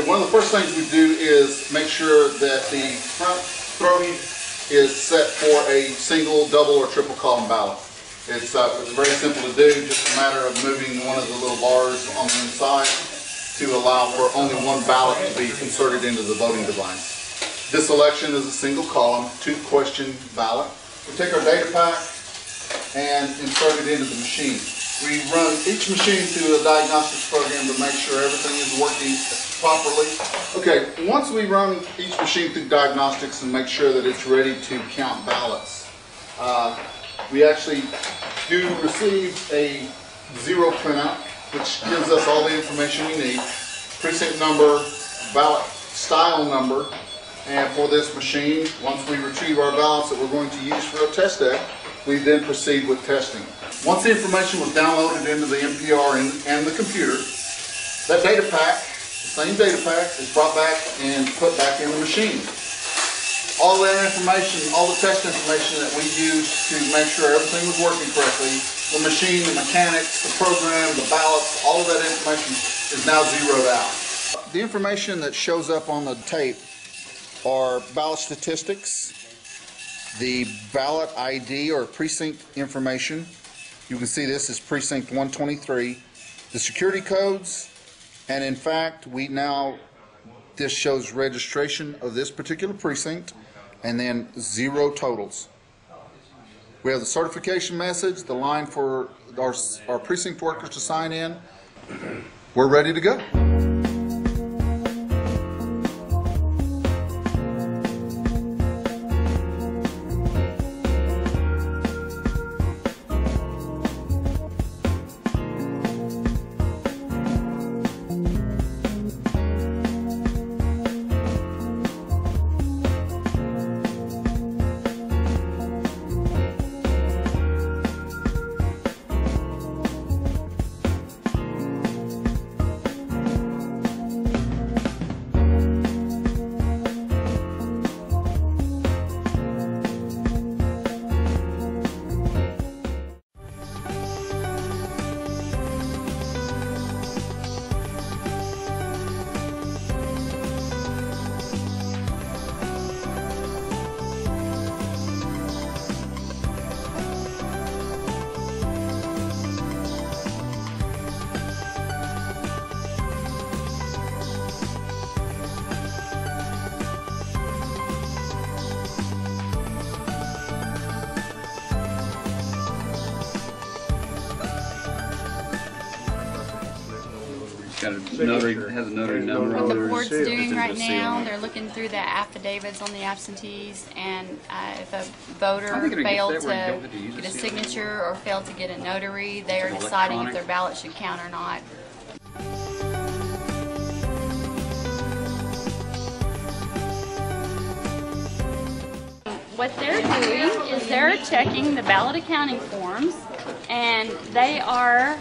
one of the first things we do is make sure that the front throating is set for a single, double, or triple column ballot. It's very simple to do, just a matter of moving one of the little bars on the inside to allow for only one ballot to be inserted into the voting device. This election is a single column, 2-question ballot. We take our data pack and insert it into the machine. We run each machine through a diagnostics program to make sure everything is working properly. Okay, once we run each machine through diagnostics and make sure that it's ready to count ballots, we actually do receive a 0 printout, which gives us all the information we need: precinct number, ballot style number, and for this machine, once we retrieve our ballots that we're going to use for a test deck, we then proceed with testing. Once the information was downloaded into the MPR and the computer, that data pack, the same data pack, is brought back and put back in the machine. All that information, all the test information that we used to make sure everything was working correctly, the machine, the mechanics, the program, the ballots, all of that information is now zeroed out. The information that shows up on the tape are ballot statistics, the ballot ID or precinct information. You can see this is precinct 123, the security codes, and in fact this shows registration of this particular precinct, and then 0 totals. We have the certification message, the line for our precinct workers to sign in. We're ready to go. Got a notary, has a notary number on What there. the board's doing right now, they're looking through the affidavits on the absentees, and if a voter failed to get a signature or failed to get a notary, they are deciding if their ballot should count or not. What they're doing is they're checking the ballot accounting forms, and they are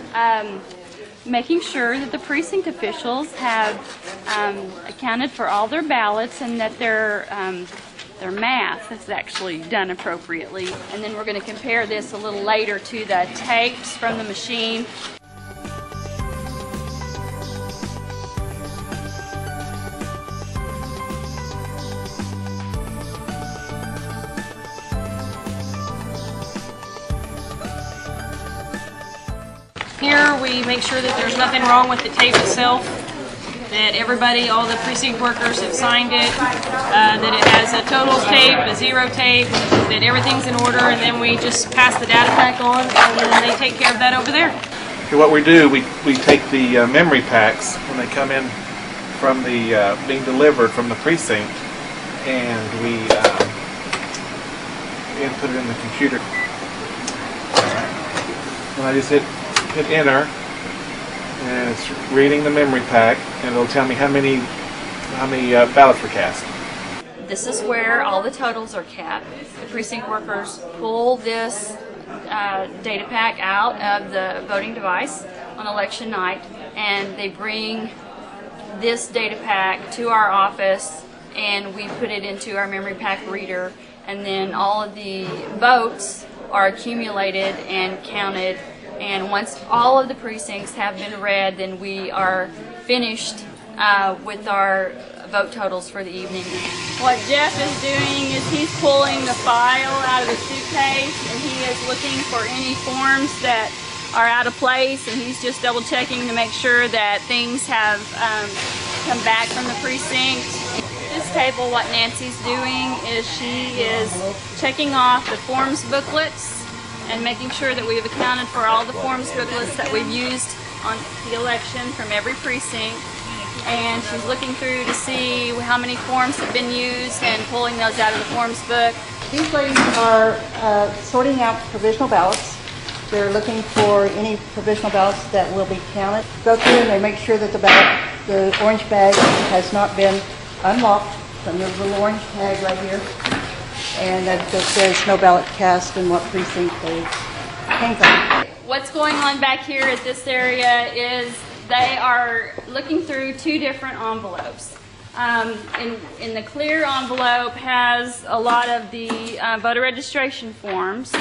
making sure that the precinct officials have accounted for all their ballots and that their math is actually done appropriately. And then we're going to compare this a little later to the tapes from the machine. Here we make sure that there's nothing wrong with the tape itself, that everybody, all the precinct workers have signed it, that it has a totals tape, a 0 tape, that everything's in order, and then we just pass the data pack on, and then they take care of that over there. Okay, what we do, we take the memory packs when they come in from the being delivered from the precinct, and we input it in the computer. And I just hit enter, and it's reading the memory pack, and it'll tell me how many ballots were cast. This is where all the totals are kept. The precinct workers pull this data pack out of the voting device on election night, and they bring this data pack to our office, and we put it into our memory pack reader, and then all of the votes are accumulated and counted. And once all of the precincts have been read, then we are finished with our vote totals for the evening. What Jeff is doing is he's pulling the file out of the suitcase and he is looking for any forms that are out of place, and he's just double checking to make sure that things have come back from the precinct. This table, what Nancy's doing is she is checking off the forms booklets and making sure that we've accounted for all the forms booklets that we've used on the election from every precinct. And she's looking through to see how many forms have been used and pulling those out of the forms book. These ladies are sorting out provisional ballots. They're looking for any provisional ballots that will be counted. Go through and they make sure that the orange bag has not been unlocked from the little orange tag right here, and that just says no ballot cast and what precinct they came from. What's going on back here at this area is they are looking through two different envelopes. In the clear envelope has a lot of the voter registration forms,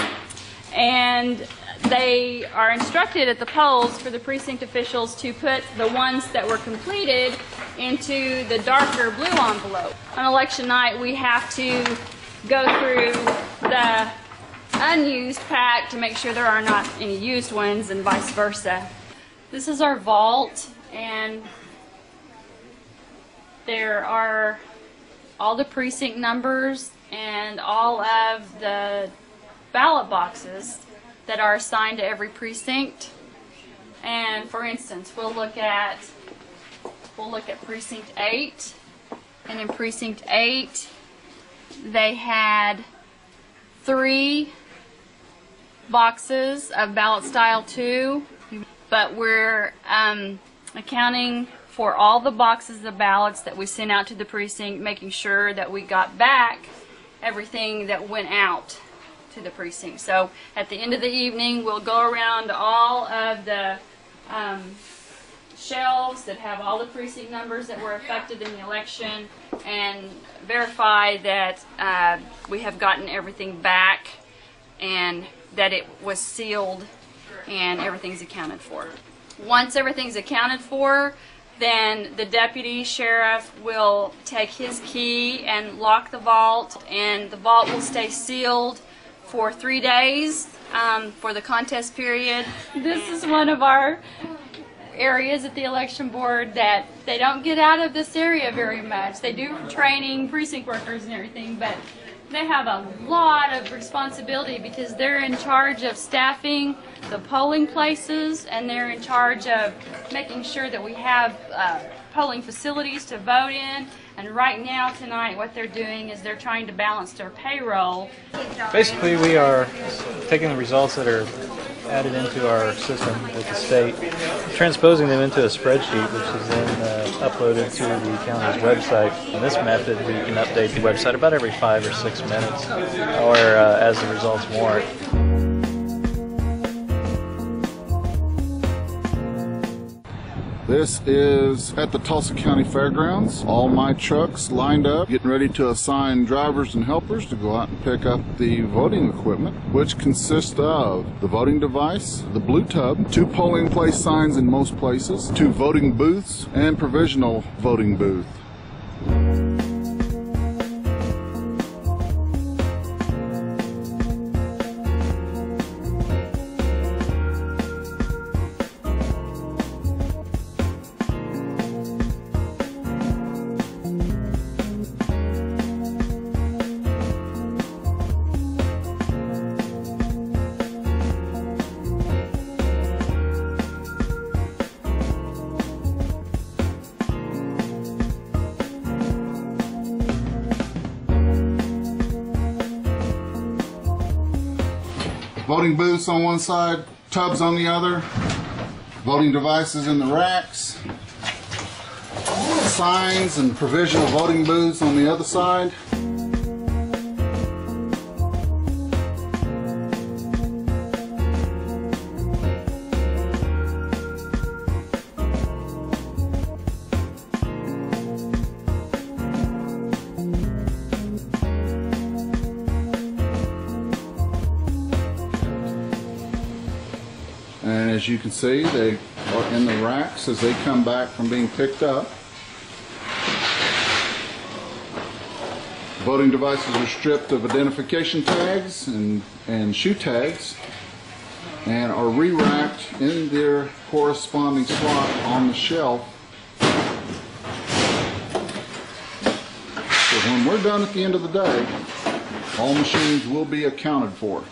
and they are instructed at the polls for the precinct officials to put the ones that were completed into the darker blue envelope. On election night, we have to go through the unused pack to make sure there are not any used ones, and vice versa. This is our vault, and there are all the precinct numbers and all of the ballot boxes that are assigned to every precinct. And for instance, we'll look at precinct 8, and in precinct 8 they had 3 boxes of ballot style 2, but we're accounting for all the boxes of ballots that we sent out to the precinct, making sure that we got back everything that went out to the precinct. So at the end of the evening, we'll go around all of the shelves that have all the precinct numbers that were affected in the election and verify that we have gotten everything back and that it was sealed and everything's accounted for. Once everything's accounted for, then the deputy sheriff will take his key and lock the vault, and the vault will stay sealed for 3 days for the contest period. This is one of our areas at the election board that they don't get out of this area very much. They do training, precinct workers and everything, but they have a lot of responsibility because they're in charge of staffing the polling places, and they're in charge of making sure that we have polling facilities to vote in. And right now, tonight, what they're doing is they're trying to balance their payroll. Basically, we are taking the results that are added into our system with the state, transposing them into a spreadsheet, which is then uploaded to the county's website. In this method, we can update the website about every 5 or 6 minutes, or as the results warrant. This is at the Tulsa County Fairgrounds. All my trucks lined up, getting ready to assign drivers and helpers to go out and pick up the voting equipment, which consists of the voting device, the blue tub, 2 polling place signs in most places, 2 voting booths, and provisional voting booth. Voting booths on one side, tubs on the other, voting devices in the racks, signs and provisional voting booths on the other side. And as you can see, they are in the racks as they come back from being picked up. Voting devices are stripped of identification tags and shoe tags and are re-racked in their corresponding slot on the shelf. So when we're done at the end of the day, all machines will be accounted for.